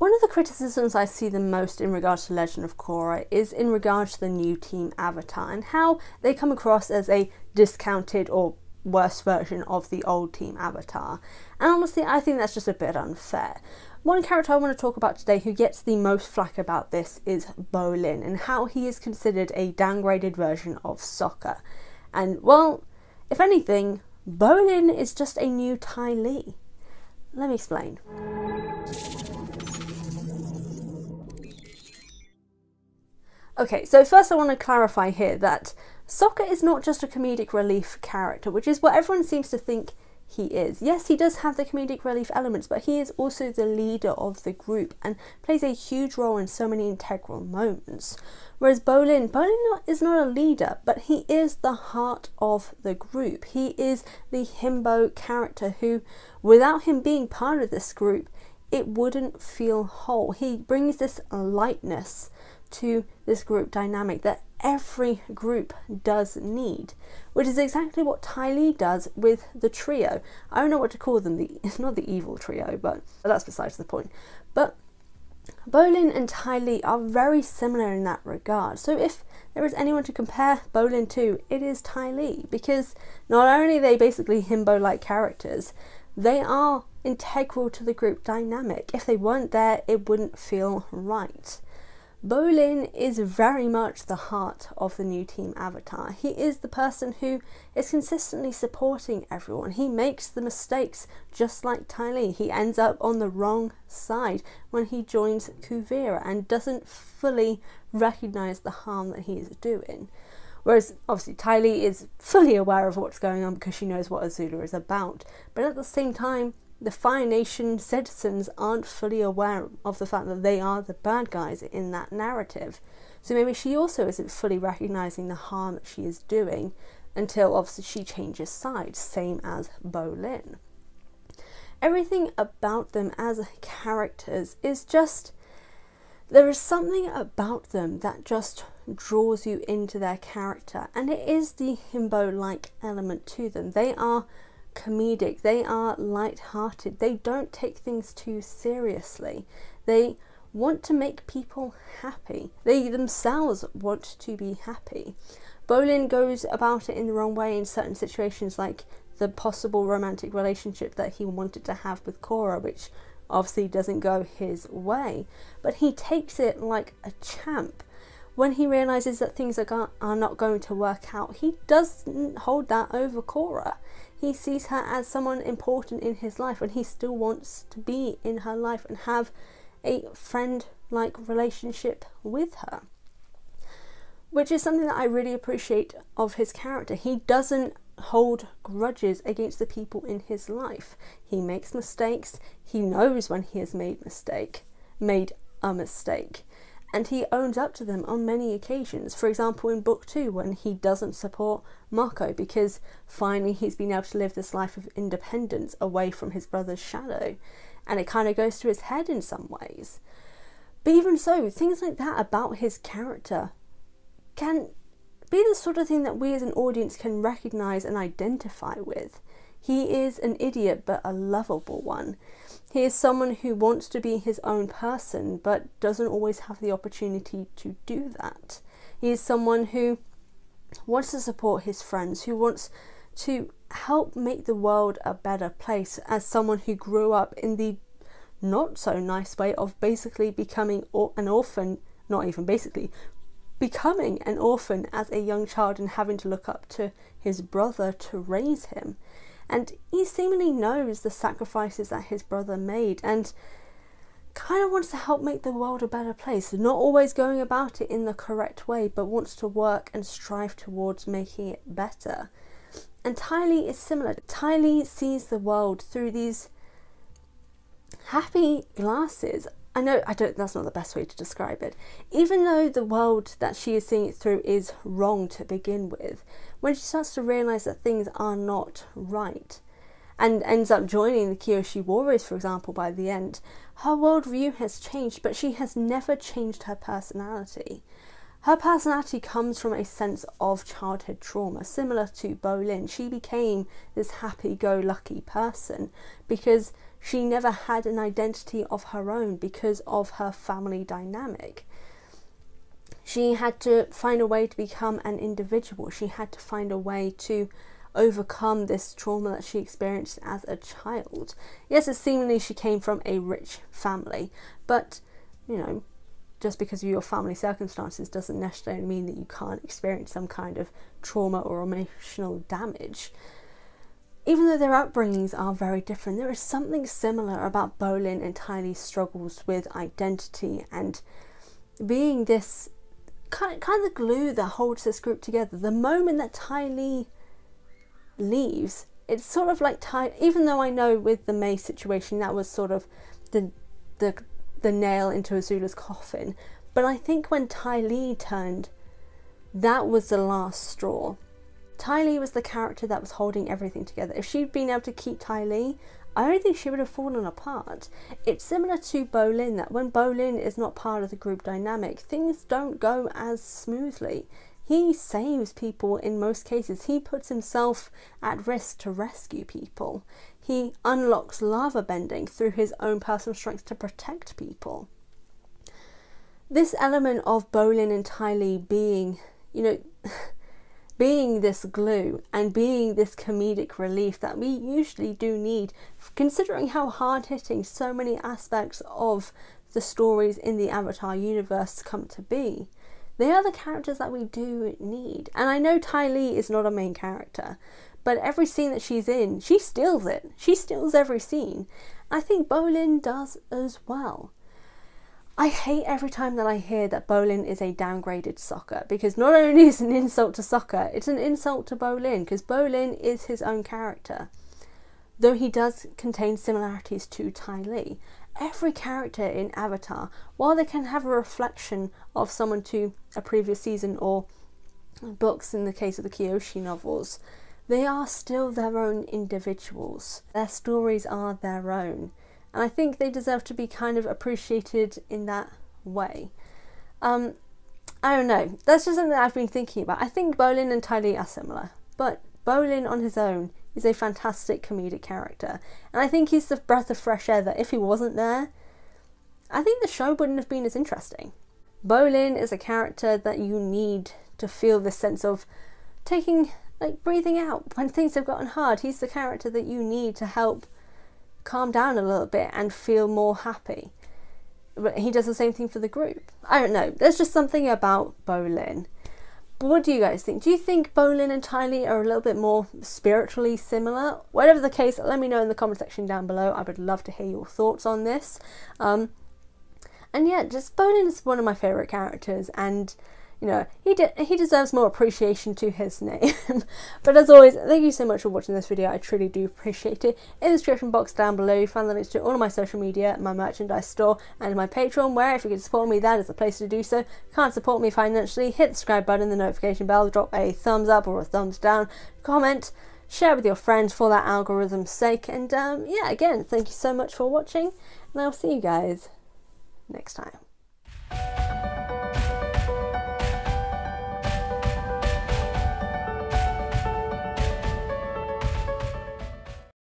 One of the criticisms I see the most in regards to Legend of Korra is in regards to the new team Avatar and how they come across as a discounted or worse version of the old team Avatar. And honestly, I think that's just a bit unfair. One character I want to talk about today who gets the most flack about this is Bolin and how he is considered a downgraded version of Sokka. And well, if anything, Bolin is just a new Ty Lee. Let me explain. Okay, so first I want to clarify here that Sokka is not just a comedic relief character, which is what everyone seems to think he is. Yes, he does have the comedic relief elements, but he is also the leader of the group and plays a huge role in so many integral moments. Whereas Bolin is not a leader, but he is the heart of the group. He is the himbo character who, without him being part of this group, it wouldn't feel whole. He brings this lightness to this group dynamic that every group does need, which is exactly what Ty Lee does with the trio. I don't know what to call them. It's not the evil trio, but that's besides the point. But Bolin and Ty Lee are very similar in that regard. So if there is anyone to compare Bolin to, it is Ty Lee, because not only are they basically himbo-like characters, they are integral to the group dynamic. If they weren't there, it wouldn't feel right. Bolin is very much the heart of the new team Avatar. He is the person who is consistently supporting everyone. He makes the mistakes just like Ty Lee. He ends up on the wrong side when he joins Kuvira and doesn't fully recognise the harm that he is doing. Whereas obviously Ty Lee is fully aware of what's going on because she knows what Azula is about. But at the same time, the Fire Nation citizens aren't fully aware of the fact that they are the bad guys in that narrative. So maybe she also isn't fully recognising the harm that she is doing until obviously she changes sides, same as Bolin. Everything about them as characters is just, there is something about them that just draws you into their character, and it is the himbo-like element to them. They are comedic, they are light-hearted, they don't take things too seriously, they want to make people happy, they themselves want to be happy. Bolin goes about it in the wrong way in certain situations, like the possible romantic relationship that he wanted to have with Korra, which obviously doesn't go his way, but he takes it like a champ. When he realises that things are not going to work out, he doesn't hold that over Korra. He sees her as someone important in his life, and he still wants to be in her life and have a friend-like relationship with her, which is something that I really appreciate of his character. He doesn't hold grudges against the people in his life. He makes mistakes. He knows when he has made a mistake. And he owns up to them on many occasions. For example, in book 2, when he doesn't support Mako because finally he's been able to live this life of independence away from his brother's shadow. And it kind of goes to his head in some ways. But even so, things like that about his character can be the sort of thing that we as an audience can recognise and identify with. He is an idiot, but a lovable one. He is someone who wants to be his own person, but doesn't always have the opportunity to do that. He is someone who wants to support his friends, who wants to help make the world a better place, as someone who grew up in the not so nice way of basically becoming an orphan, not even basically, becoming an orphan as a young child and having to look up to his brother to raise him. And he seemingly knows the sacrifices that his brother made and kind of wants to help make the world a better place. Not always going about it in the correct way, but wants to work and strive towards making it better. And Ty Lee is similar. Ty Lee sees the world through these happy glasses. I know that's not the best way to describe it. Even though the world that she is seeing it through is wrong to begin with, when she starts to realise that things are not right and ends up joining the Kyoshi Warriors, for example, by the end, her worldview has changed, but she has never changed her personality. Her personality comes from a sense of childhood trauma, similar to Bolin. She became this happy-go-lucky person because She never had an identity of her own because of her family dynamic. She had to find a way to become an individual. She had to find a way to overcome this trauma that she experienced as a child. Yes, it seemingly she came from a rich family, but, you know, just because of your family circumstances doesn't necessarily mean that you can't experience some kind of trauma or emotional damage. Even though their upbringings are very different, there is something similar about Bolin and Ty Lee's struggles with identity and being this kind of the glue that holds this group together. The moment that Ty Lee leaves, it's sort of like even though I know with the May situation that was sort of the nail into Azula's coffin, but I think when Ty Lee turned, that was the last straw. Ty Lee was the character that was holding everything together. If she'd been able to keep Ty Lee, I don't think she would have fallen apart. It's similar to Bolin, that when Bolin is not part of the group dynamic, things don't go as smoothly. He saves people in most cases. He puts himself at risk to rescue people. He unlocks lava bending through his own personal strength to protect people. This element of Bolin and Ty Lee being, you know, being this glue and being this comedic relief that we usually do need, considering how hard-hitting so many aspects of the stories in the Avatar universe come to be. They are the characters that we do need. And I know Ty Lee is not a main character, but every scene that she's in, she steals it. She steals every scene. I think Bolin does as well. I hate every time that I hear that Bolin is a downgraded Sokka, because not only is it an insult to Sokka, it's an insult to Bolin, because Bolin is his own character. Though he does contain similarities to Ty Lee. Every character in Avatar, while they can have a reflection of someone to a previous season or books in the case of the Kyoshi novels, they are still their own individuals. Their stories are their own. And I think they deserve to be kind of appreciated in that way. I don't know. That's just something that I've been thinking about. I think Bolin and Ty Lee are similar. But Bolin on his own is a fantastic comedic character. And I think he's the breath of fresh air that if he wasn't there, I think the show wouldn't have been as interesting. Bolin is a character that you need to feel this sense of breathing out when things have gotten hard. He's the character that you need to help calm down a little bit and feel more happy. But he does the same thing for the group. I don't know, there's just something about Bolin. But what do you guys think? Do you think Bolin and Ty Lee are a little bit more spiritually similar? Whatever the case, let me know in the comment section down below. I would love to hear your thoughts on this. And yeah, just Bolin is one of my favourite characters, and you know, he deserves more appreciation to his name. But as always, thank you so much for watching this video. I truly do appreciate it. In the description box down below, you find the links to all of my social media, my merchandise store, and my Patreon, where if you could support me, that is the place to do so. Can't support me financially, hit the subscribe button, the notification bell, drop a thumbs up or a thumbs down, comment, share with your friends for that algorithm's sake. And yeah, again, thank you so much for watching, and I'll see you guys next time.